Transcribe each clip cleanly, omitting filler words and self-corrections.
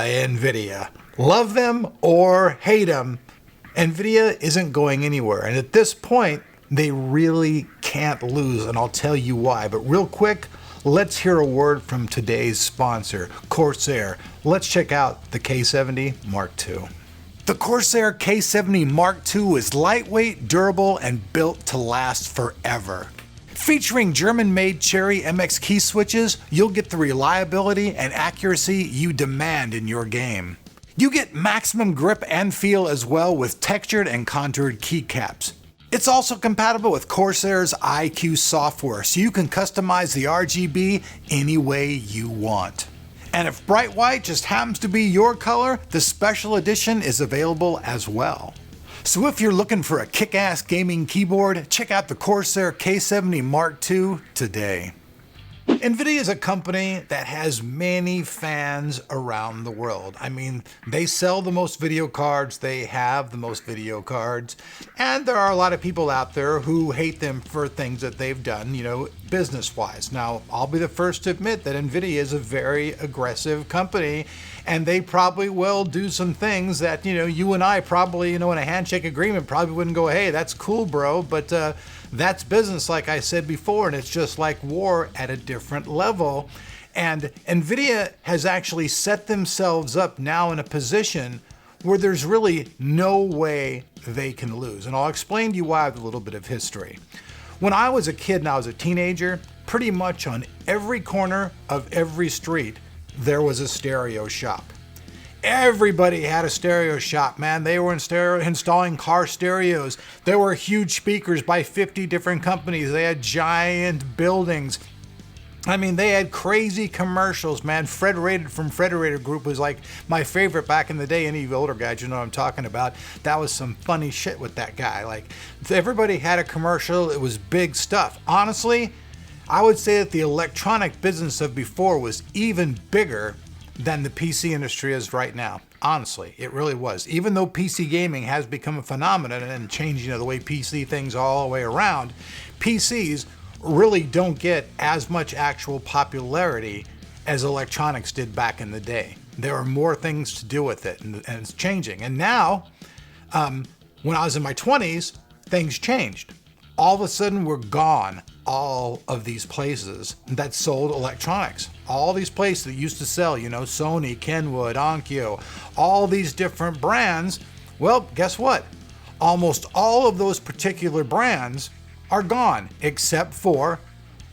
NVIDIA. Love them or hate them, NVIDIA isn't going anywhere. And at this point, they really can't lose, and I'll tell you why. But real quick, let's hear a word from today's sponsor, Corsair. Let's check out the K70 Mark II. The Corsair K70 Mark II is lightweight, durable, and built to last forever. Featuring German-made Cherry MX key switches, you'll get the reliability and accuracy you demand in your game. You get maximum grip and feel as well with textured and contoured keycaps. It's also compatible with Corsair's iQ software, so you can customize the RGB any way you want. And if bright white just happens to be your color, the special edition is available as well. So if you're looking for a kick-ass gaming keyboard, check out the Corsair K70 Mark II today. NVIDIA is a company that has many fans around the world. I mean, they sell the most video cards, they have the most video cards, and there are a lot of people out there who hate them for things that they've done, business-wise. Now, I'll be the first to admit that NVIDIA is a very aggressive company, and they probably will do some things that, you and I probably, in a handshake agreement probably wouldn't go, hey, that's cool, bro, but that's business, like I said before, and it's just like war at a different level. And NVIDIA has actually set themselves up now in a position where there's really no way they can lose. And I'll explain to you why with a little bit of history. When I was a kid and I was a teenager, pretty much on every corner of every street, there was a stereo shop. Everybody had a stereo shop, man. They were installing car stereos. There were huge speakers by 50 different companies. They had giant buildings. I mean, they had crazy commercials, man. Fred Rated from Frederator Group was like my favorite back in the day. Any of you older guys, you know what I'm talking about. That was some funny shit with that guy. Like, everybody had a commercial. It was big stuff. Honestly, I would say that the electronic business of before was even bigger than the PC industry is right now. Honestly, it really was. Even though PC gaming has become a phenomenon and changing the way PC things all the way around, PCs really don't get as much actual popularity as electronics did back in the day. There are more things to do with it, and it's changing. And now, when I was in my 20s, things changed. All of a sudden, we're gone. All of these places that sold electronics, all these places that used to sell, Sony, Kenwood, Onkyo, all these different brands. Well, guess what? Almost all of those particular brands are gone, except for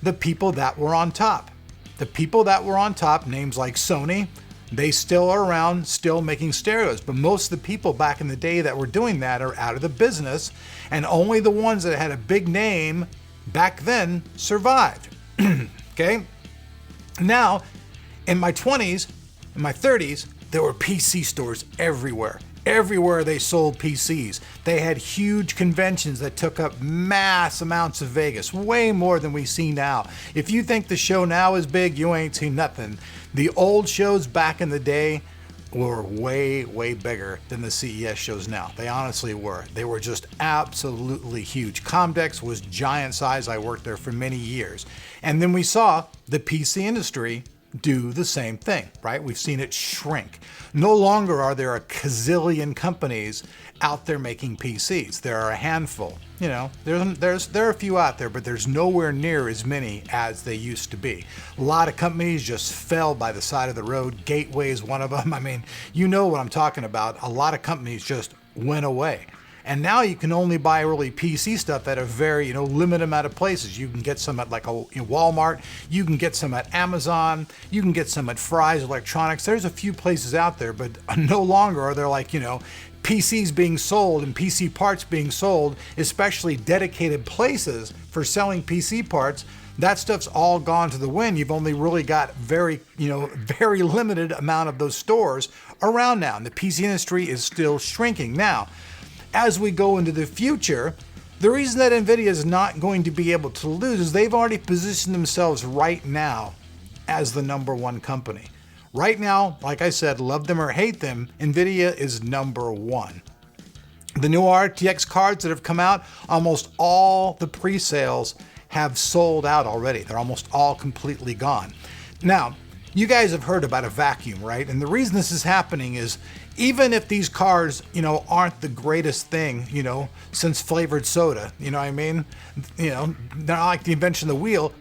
the people that were on top. The people that were on top, names like Sony, they still are around, still making stereos. But most of the people back in the day that were doing that are out of the business, and only the ones that had a big name back then survived. Okay? Now, in my 20s, in my 30s, there were PC stores everywhere. Everywhere they sold PCs. They had huge conventions that took up mass amounts of Vegas, way more than we see now. If you think the show now is big, you ain't seen nothing. The old shows back in the day were way, way bigger than the CES shows now. They honestly were. They were just absolutely huge. Comdex was giant size. I worked there for many years. And then we saw the PC industry do the same thing, right? We've seen it shrink. No longer are there a gazillion companies out there making PCs. There are a handful. There are a few out there, but there's nowhere near as many as they used to be. A lot of companies just fell by the side of the road. Gateway is one of them. I mean, you know what I'm talking about. A lot of companies just went away. And now you can only buy really PC stuff at a very, limited amount of places. You can get some at like a Walmart. You can get some at Amazon. You can get some at Fry's Electronics. There's a few places out there, but no longer are there like, PCs being sold and PC parts being sold, especially dedicated places for selling PC parts. That stuff's all gone to the wind. You've only really got very limited amount of those stores around now. And the PC industry is still shrinking. Now, as we go into the future, the reason that NVIDIA is not going to be able to lose is they've already positioned themselves right now as the number one company. Right now, like I said, love them or hate them, NVIDIA is number one. The new RTX cards that have come out, almost all the pre-sales have sold out already. They're almost all completely gone. Now, You guys have heard about a vacuum, right? And the reason this is happening is even if these cars, aren't the greatest thing, since flavored soda, you know what I mean? They're not like the invention of the wheel.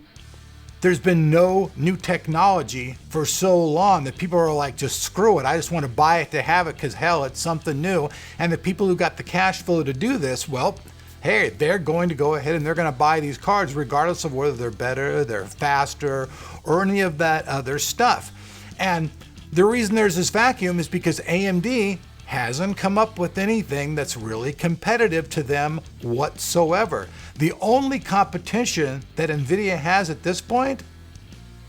There's been no new technology for so long that people are like, just screw it. I just want to buy it to have it because hell, it's something new. And the people who got the cash flow to do this, well, hey, they're going to go ahead and they're going to buy these cars regardless of whether they're better, they're faster, or any of that other stuff. And the reason there's this vacuum is because AMD hasn't come up with anything that's really competitive to them whatsoever. The only competition that NVIDIA has at this point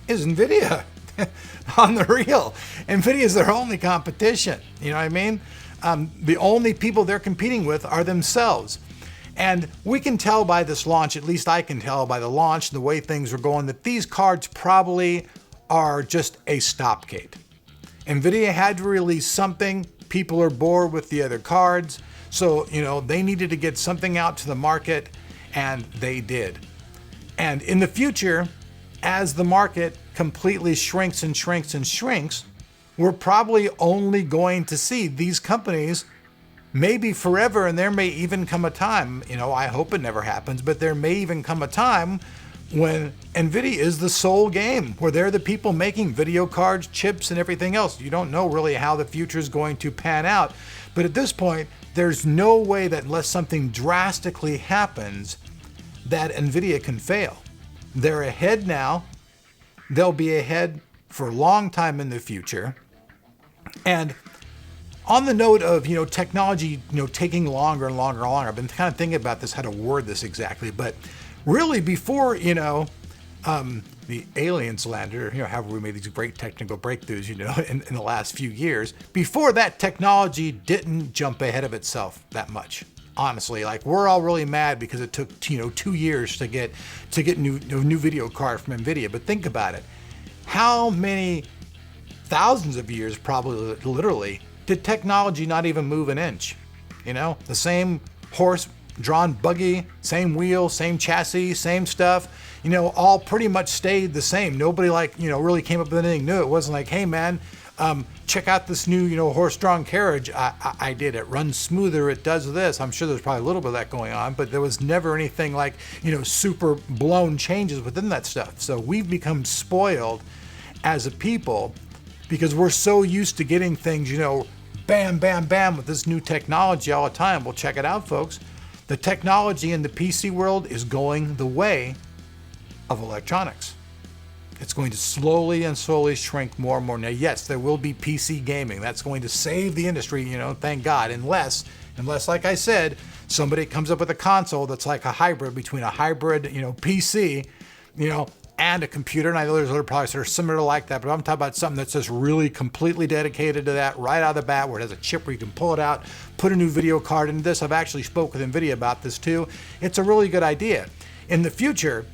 is NVIDIA. On the real, NVIDIA is their only competition. You know what I mean? The only people they're competing with are themselves. And we can tell by this launch, at least I can tell by the launch, the way things are going, that these cards probably are just a stopgate. NVIDIA had to release something. People are bored with the other cards. So, they needed to get something out to the market, and they did. And in the future, as the market completely shrinks and shrinks and shrinks, we're probably only going to see these companies maybe forever, and there may even come a time, I hope it never happens, but there may even come a time when NVIDIA is the sole game, where they're the people making video cards, chips, and everything else. You don't know really how the future is going to pan out, but at this point, there's no way that unless something drastically happens, that NVIDIA can fail. They're ahead now. They'll be ahead for a long time in the future. And on the note of, technology, taking longer and longer and longer, I've been kind of thinking about this, how to word this exactly, but really before, the aliens landed, however we made these great technical breakthroughs, in the last few years, before that, technology didn't jump ahead of itself that much. Honestly, like we're all really mad because it took, 2 years to get new video card from NVIDIA. But think about it. How many thousands of years, probably literally, did technology not even move an inch? The same horse-drawn buggy, same wheel, same chassis, same stuff, all pretty much stayed the same. Nobody really came up with anything new. It wasn't like, hey man, check out this new, horse-drawn carriage. I did. It runs smoother. It does this. I'm sure there's probably a little bit of that going on, but there was never anything like, super blown changes within that stuff. So we've become spoiled as a people because we're so used to getting things, bam, bam, bam with this new technology all the time. Well, check it out, folks. The technology in the PC world is going the way of electronics. It's going to slowly and slowly shrink more and more. Now, yes, there will be PC gaming. That's going to save the industry, thank God, unless, like I said, somebody comes up with a console that's like a hybrid between a hybrid, PC, and a computer. And I know there's other products that are similar to like that, but I'm talking about something that's just really completely dedicated to that right out of the bat, where it has a chip where you can pull it out, put a new video card into this. I've actually spoke with NVIDIA about this too. It's a really good idea. In the future,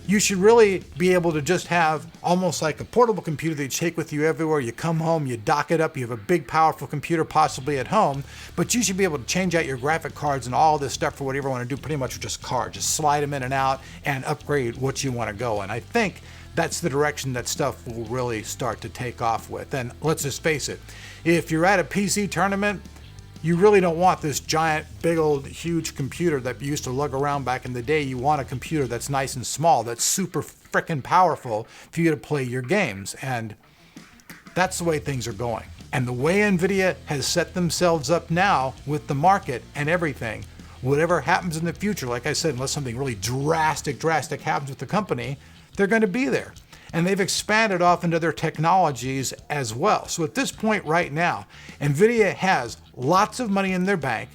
you should really be able to just have almost like a portable computer that you take with you everywhere. You come home, you dock it up, you have a big powerful computer possibly at home, but you should be able to change out your graphic cards and all this stuff for whatever you want to do pretty much with just cards. Just slide them in and out and upgrade what you want to go. And I think that's the direction that stuff will really start to take off with. And let's just face it, if you're at a PC tournament, you really don't want this giant, big old, huge computer that you used to lug around back in the day. You want a computer that's nice and small, that's super freaking powerful for you to play your games. And that's the way things are going. And the way NVIDIA has set themselves up now with the market and everything, whatever happens in the future, like I said, unless something really drastic happens with the company, they're going to be there. And they've expanded off into their technologies as well. So at this point right now, NVIDIA has lots of money in their bank.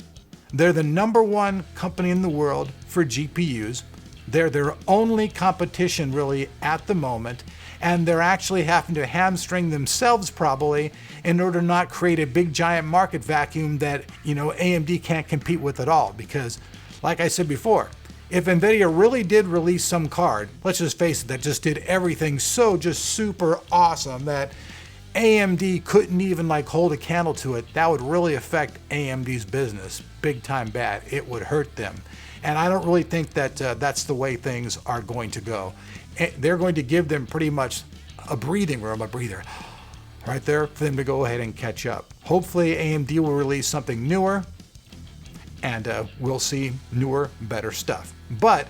They're the #1 company in the world for GPUs. They're their only competition really at the moment. And they're actually having to hamstring themselves probably in order to not create a big giant market vacuum that, AMD can't compete with at all. Because like I said before, if NVIDIA really did release some card, let's just face it, that just did everything so just super awesome that AMD couldn't even hold a candle to it, that would really affect AMD's business big time bad. It would hurt them. And I don't really think that that's the way things are going to go. They're going to give them pretty much a breathing room, a breather right there for them to go ahead and catch up. Hopefully AMD will release something newer, and we'll see newer, better stuff. But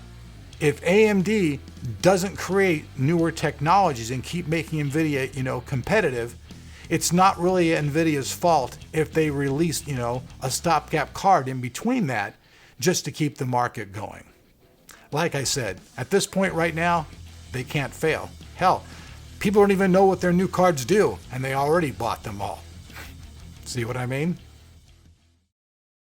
if AMD doesn't create newer technologies and keep making NVIDIA, competitive, it's not really NVIDIA's fault if they release, a stopgap card in between that just to keep the market going. Like I said, at this point right now, they can't fail. Hell, people don't even know what their new cards do, and they already bought them all. See what I mean?